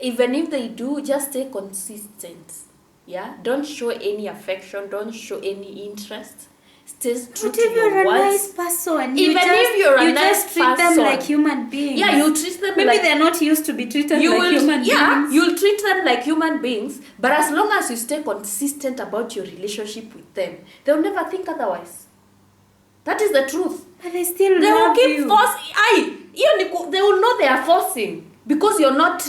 even if they do, just stay consistent. Yeah, don't show any affection, don't show any interest. Stay true to your words. What if you're a nice person? Even if you're a nice person, you just treat them like human beings. Yeah, you treat them maybe they're not used to be treated like human beings. Yeah, you'll treat them like human beings, but as long as you stay consistent about your relationship with them, they'll never think otherwise. That is the truth. But they still they love will keep you. Forcing. They will know they are forcing because you're not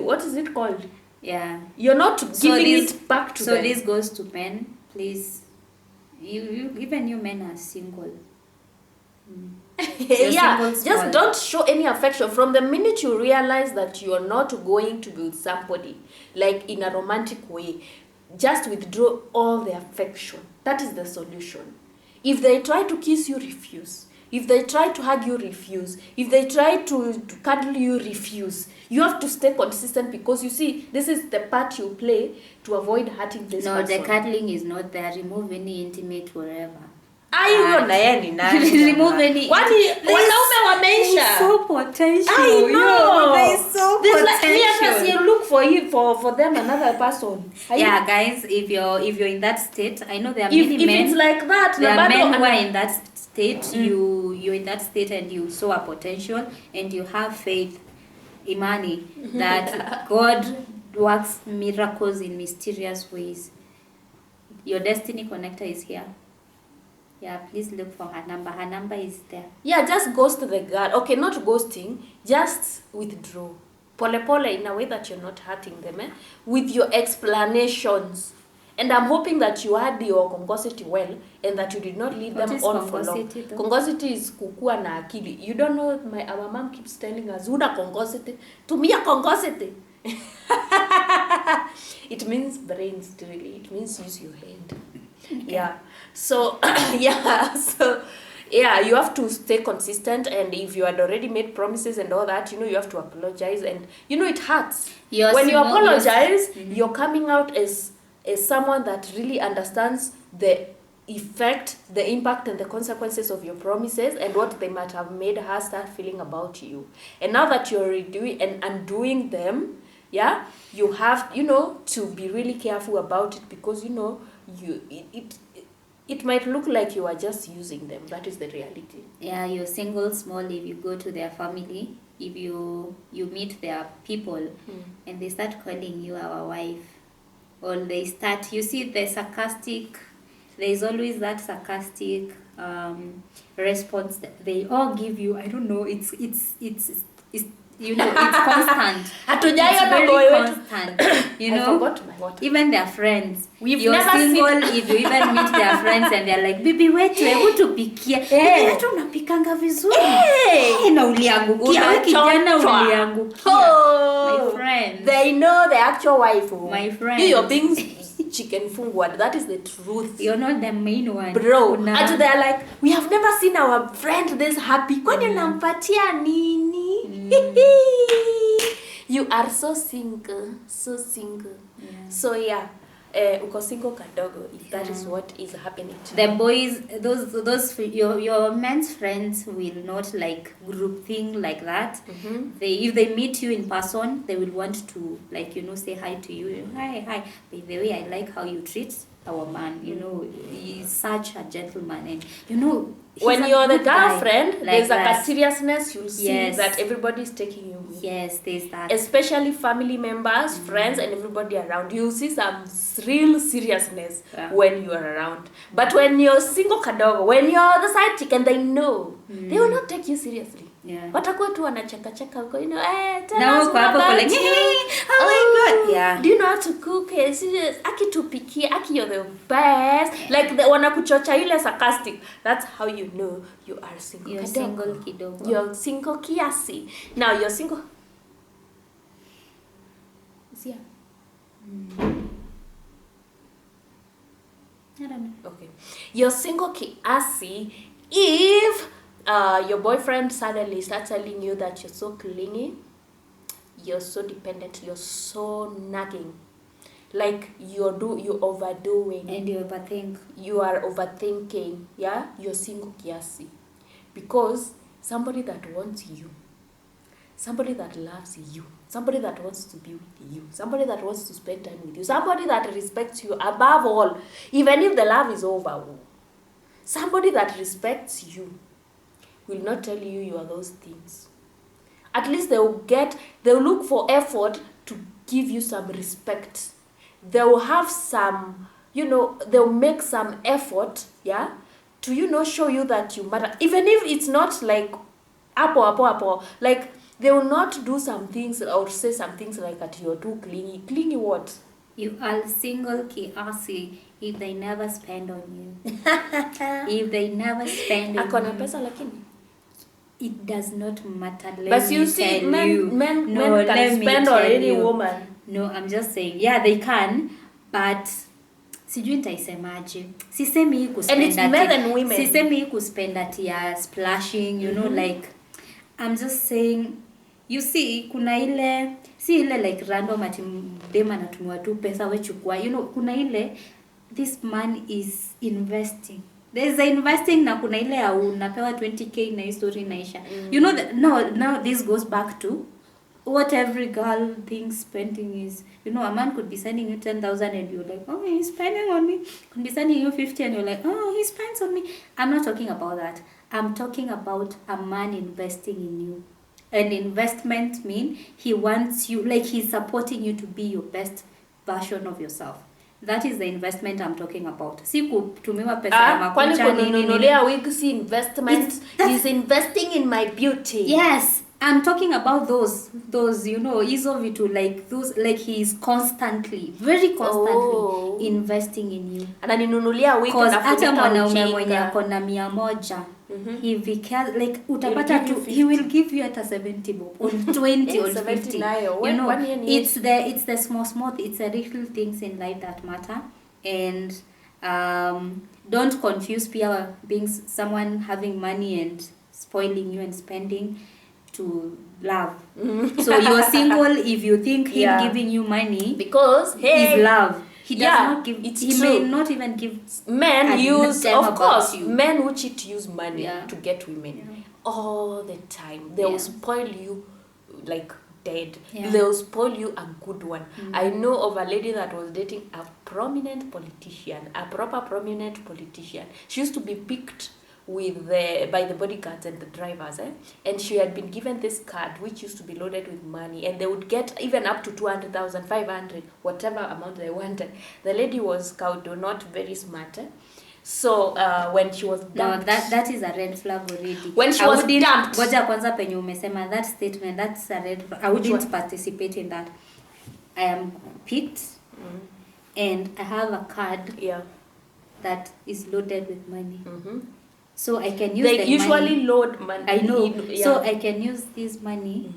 what is it called? Yeah. You're not giving it back to them. So this goes to men, please. You even you men are single. Yeah, just don't show any affection. From the minute you realize that you are not going to be with somebody, like in a romantic way, just withdraw all the affection. That is the solution. If they try to kiss you, refuse. If they try to hug you, refuse. If they try to cuddle you, refuse. You have to stay consistent because you see, this is the part you play to avoid hurting this person. No, the cuddling is not there. Remove any intimate whatever. Remove any. Wanaume wameisha. So potential. I know. They so potential. You look for them another person. Yeah, guys, if you're in that state, I know there are many men. If it's like that, there are men who are in that state. You're in that state and you saw a potential and you have faith, imani, that God works miracles in mysterious ways. Your destiny connector is here. Yeah, please look for her number. Her number is there. Yeah, just ghost the girl. Okay, not ghosting, just withdraw. Pole in a way that you're not hurting them, with your explanations. And I'm hoping that you had your congosity well and that you did not leave them on for long. Congosity is kukua na akili. You don't know, our mom keeps telling us, Una congosity? Tumia congosity. It means brains, really. It means use your head. Okay. Yeah. So, yeah, you have to stay consistent, and if you had already made promises and all that, you have to apologize, and it hurts. When you apologize, you're coming out as someone that really understands the effect, the impact, and the consequences of your promises and what they might have made her start feeling about you. And now that you're redoing and undoing them, yeah, you have to be really careful about it, because it might look like you are just using them. That is the reality. Yeah, you're single small if you go to their family, if you meet their people, and they start calling you our wife, or they start, you see the sarcastic, there is always that sarcastic response that they all give you. I don't know, it's it's constant. It's very constant. I forgot my water. Even their friends. You're never single if you even meet their friends and they're like, bibi wetu, hebu tupikie. Bibi wetu unapikanga vizuri. Na uliangukia. Wewe kijana uliangukia. My friends. They know the actual wife. My friends. You're being chicken forward. That is the truth. You're not the main one. Bro. And they're like, we have never seen our friend this happy. Kwani unampatia nini? You are so single. Yeah. So yeah, uko single kadogo, if that is what is happening to the boys, those your men's friends will not like group thing like that. If they meet you in person, they will want to say hi to you. Hi. By the way, I like how you treat our man. He's such a gentleman, and when you're the girlfriend, like there's a seriousness. You'll see that everybody is taking you. Yes, there's that. Especially family members, friends, and everybody around. You'll see some real seriousness when you are around. But when you're single kadogo, when you're the side chick and they know, they will not take you seriously. Yeah. Watakuwa tu wanacheka huko, now uko hapo like, oh my god, yeah. Do you know how to cook? Serious, aki tupikie, aki you're the best. Like wanakuchocha ile sarcastic. That's how you know you are single. You're single kidogo. You're single kiasi. Now you're single. Yeah. I don't know. Okay. You're single kiasi if your boyfriend suddenly starts telling you that you're so clingy, you're so dependent, you're so nagging, like you're overdoing, and you overthink. You are overthinking. Yeah, you're single kiasi, because somebody that wants you, somebody that loves you, somebody that wants to be with you, somebody that wants to spend time with you, somebody that respects you above all, even if the love is over, somebody that respects you will not tell you are those things. At least they'll look for effort to give you some respect. They'll have some, they'll make some effort, yeah, to, show you that you matter. Even if it's not like, apo, like, they will not do some things or say some things like that you're too clingy. Clingy what? You are single kiasi if they never spend on you. If they never spend on Akona you. pesa lakini? It does not matter. But you see, men can spend on any woman. No, I'm just saying, yeah, they can, but sijui nitaisemaje. Sisemi hii kuspend. And it's men and women. Sisemi hii kuspend ati ya splashing, like, I'm just saying, you see, kuna ile, si ile like random ati dem anatumwa tu pesa we chukua. Kuna ile, this man is investing. There's a investing na kuna ile ya unapewa 20k na history inaisha. Now this goes back to what every girl thinks spending is. A man could be sending you 10,000 and you're like, oh, he's spending on me. Could be sending you 50 and you're like, oh, he spends on me. I'm not talking about that. I'm talking about a man investing in you. An investment mean he wants you, like he's supporting you to be your best version of yourself. That is the investment I'm talking about. Si kutumiwa pesa ya makucha nini. Kwani kununulia wig si investment. He's investing in my beauty. Yes. I'm talking about those hizo vitu, like those, like he is very constantly investing in you. Ananinunulia wig na hata mwanaume mwenye akona 100 hivi like utapata tu he will give you at a 70 bob on 20 or 50. It's the small, it's the little things in life that matter. And Don't confuse being someone having money and spoiling you and spending to love. So you're single if you think him giving you money because is love. He does not give. It's he true. may not even give. Men use, of course, you. men who cheat use money to get women all the time. They will spoil you like dead. They will spoil you a good one. I know of a lady that was dating a prominent politician, a proper prominent politician. She used to be picked by the bodyguards and the drivers, and she had been given this card which used to be loaded with money, and they would get even up to 200,000, 500, whatever amount they wanted. The lady was cowed, not very smart. So when she was dumped, no, that is a red flag already. When she was dumped, goja kwanza penye umesema that statement, that's a red flag. I wouldn't participate in that. I am picked and I have a card that is loaded with money. So I can use they usually money. Load money. I know. So I can use this money.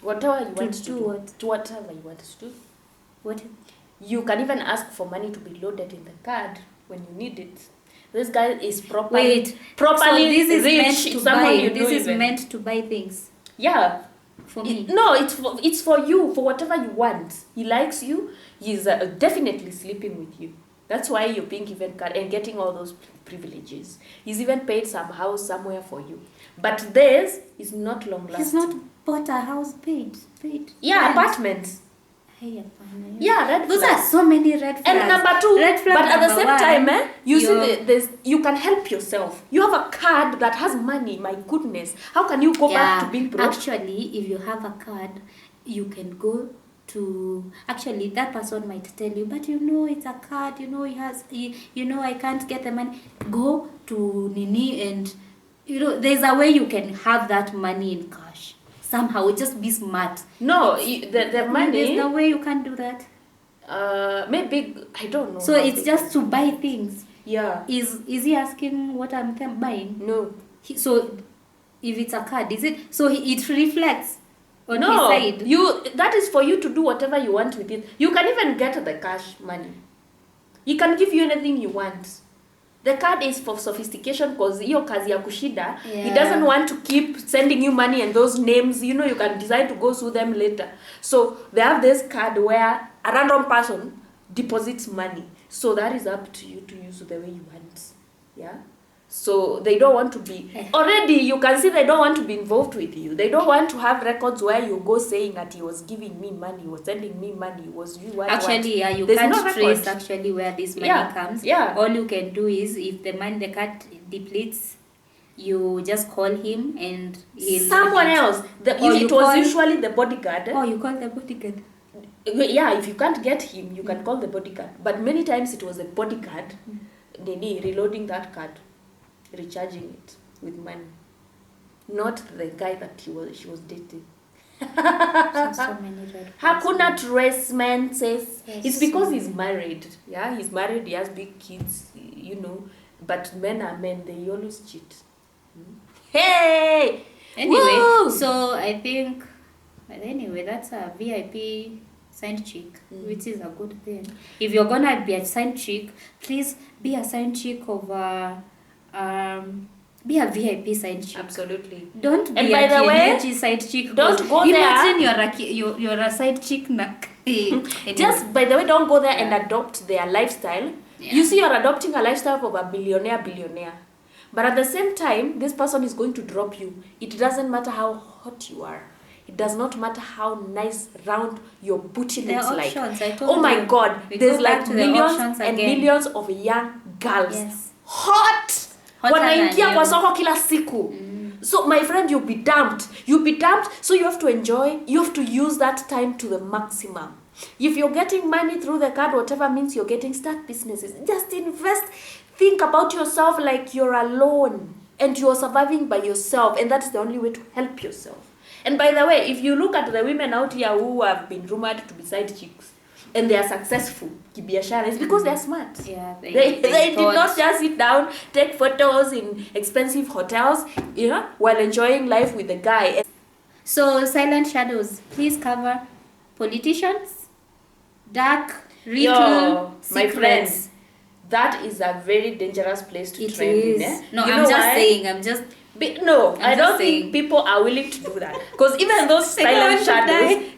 Whatever you want to do. What? To whatever you want to do. What? You can even ask for money to be loaded in the card when you need it. This guy is properly so this is rich. Meant to buy. This is meant to buy things. Yeah. For me. No, it's for you, for whatever you want. He likes you. He's definitely sleeping with you. That's why you're being given card and getting all those privileges. He's even paid some house somewhere for you. But this is not long lasting. He's not bought a house paid. Yeah, apartments. Yeah, those are so many red flags. And number two, but at the same time, you see, you can help yourself. You have a card that has money. My goodness, how can you go back to being broke? Actually, if you have a card, you can go to. Actually, that person might tell you, but it's a card. He has. I can't get the money. Go to Nini, and there's a way you can have that money in cash. Somehow, just be smart. No, the money. There's no way you can do that. Maybe I don't know. So it's just to buy things. Yeah. Is he asking what I'm buying? No. So if it's a card, is it? So it reflects on his side. That is for you to do whatever you want with it. You can even get the cash money. He can give you anything you want. The card is for sophistication because hiyo kazi ya kushida. He doesn't want to keep sending you money and those names, you can decide to go sue them later. So they have this card where a random person deposits money. So that is up to you to use the way you want. Yeah. So they don't want to be already. You can see they don't want to be involved with you. They don't want to have records where you go saying that he was giving me money, he was sending me money, was you what? Actually, you There's can't trace actually where this money comes. Yeah. All you can do is if the card depletes, you just call him and someone else. It was usually the bodyguard. Oh, you call the bodyguard. Yeah, if you can't get him, you can call the bodyguard. But many times it was the bodyguard, reloading that card, recharging it with money, not the guy that she was dating. So many red flags. Hakuna tracement says it's because he's married. Yeah, he's married. He has big kids. But men are men. They always cheat. Hey. Anyway, woo! So I think. But anyway, that's a VIP side chick, which is a good thing. If you're gonna be a side chick, please be a side chick of be a VIP side chick. Absolutely. Don't and be by a the way, side chick. Don't go imagine you're a side chick. Just by the way, don't go there and adopt their lifestyle. Yeah. You see, you're adopting a lifestyle of a billionaire. But at the same time, this person is going to drop you. It doesn't matter how hot you are. It does not matter how nice, round your booty looks like. Oh my God. There's like millions and millions of young girls. Yes. Hot! Wanaingia kwa soko kila siku. So my friend, you'll be dumped. So you have to enjoy. You have to use that time to the maximum. If you're getting money through the card, whatever means you're getting, start businesses. Just invest. Think about yourself like you're alone and you're surviving by yourself, and that's the only way to help yourself. And by the way, if you look at the women out here who have been rumored to be side chicks and they are successful, kibiashara, it's because they're smart. Yeah, they did not just sit down, take photos in expensive hotels, while enjoying life with the guy. So silent shadows, please cover politicians, dark, little secrets. My friends, that is a very dangerous place to It trend is. in. Eh? No, You I'm know just why? saying. I'm just I don't saying. think people are willing to do that, because even those They don't silent want to shadows, die.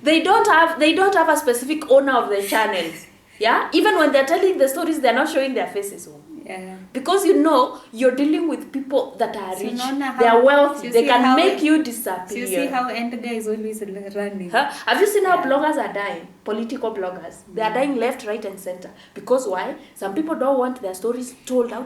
they don't have a specific owner of the channels. Yeah, even when they're telling the stories, they're not showing their faces. Yeah. Because you know you're dealing with people that are rich, they are wealthy, you they see can how- make you So disappear. you see how end guy is always running. Huh? Have you seen how Yeah. bloggers are dying? Political bloggers. They are dying left, right, and center. Because why? Some people don't want their stories told out